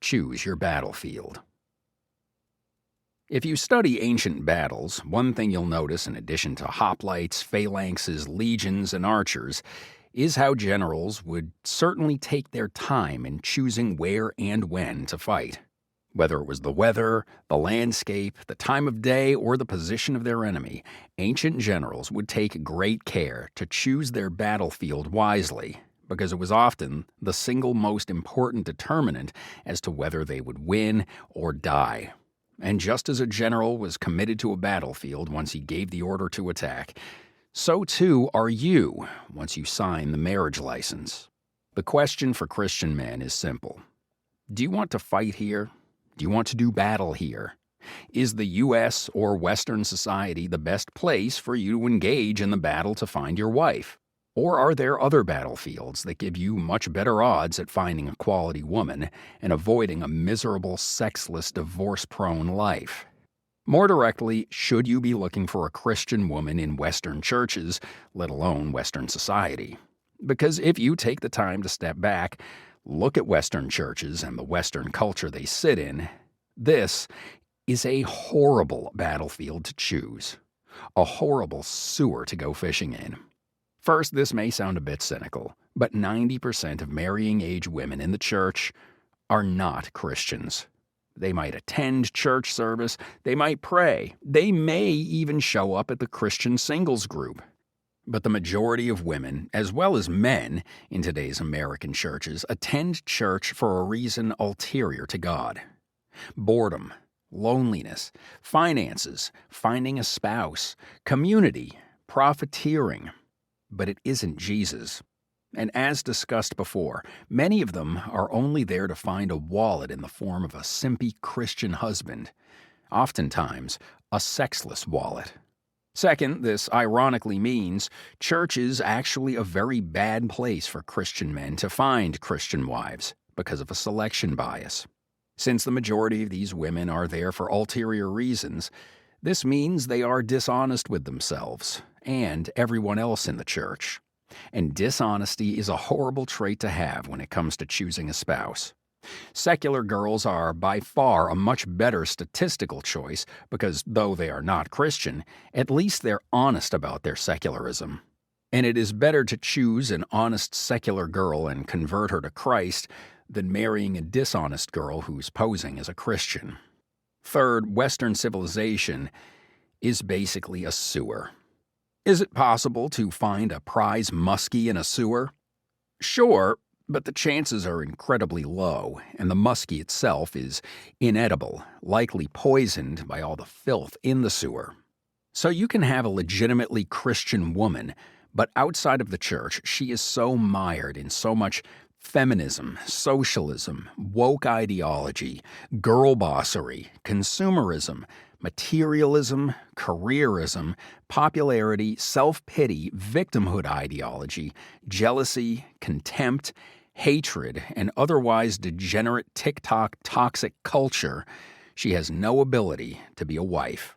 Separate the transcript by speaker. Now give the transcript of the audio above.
Speaker 1: choose your battlefield. If you study ancient battles, one thing you'll notice in addition to hoplites, phalanxes, legions, and archers is how generals would certainly take their time in choosing where and when to fight. Whether it was the weather, the landscape, the time of day, or the position of their enemy, ancient generals would take great care to choose their battlefield wisely, because it was often the single most important determinant as to whether they would win or die. And just as a general was committed to a battlefield once he gave the order to attack, so too are you once you sign the marriage license. The question for Christian men is simple. Do you want to fight here? Do you want to do battle here? Is the U.S. or Western society the best place for you to engage in the battle to find your wife? Or are there other battlefields that give you much better odds at finding a quality woman and avoiding a miserable, sexless, divorce-prone life? More directly, should you be looking for a Christian woman in Western churches, let alone Western society? Because if you take the time to step back, look at Western churches and the Western culture they sit in, this is a horrible battlefield to choose, a horrible sewer to go fishing in. First, this may sound a bit cynical, but 90% of marrying-age women in the church are not Christians. They might attend church service, they might pray, they may even show up at the Christian singles group. But the majority of women, as well as men, in today's American churches attend church for a reason ulterior to God. Boredom, loneliness, finances, finding a spouse, community, profiteering. But it isn't Jesus. And as discussed before, many of them are only there to find a wallet in the form of a simpy Christian husband, oftentimes a sexless wallet. Second, this ironically means church is actually a very bad place for Christian men to find Christian wives because of a selection bias. Since the majority of these women are there for ulterior reasons, this means they are dishonest with themselves and everyone else in the church. And dishonesty is a horrible trait to have when it comes to choosing a spouse. Secular girls are by far a much better statistical choice because, though they are not Christian, at least they're honest about their secularism. And it is better to choose an honest secular girl and convert her to Christ than marrying a dishonest girl who's posing as a Christian. Third, Western civilization is basically a sewer. Is it possible to find a prize muskie in a sewer? Sure, but the chances are incredibly low, and the muskie itself is inedible, likely poisoned by all the filth in the sewer. So you can have a legitimately Christian woman, but outside of the church, she is so mired in so much feminism, socialism, woke ideology, girl bossery, consumerism, materialism, careerism, popularity, self-pity, victimhood ideology, jealousy, contempt, hatred, and otherwise degenerate TikTok toxic culture, she has no ability to be a wife.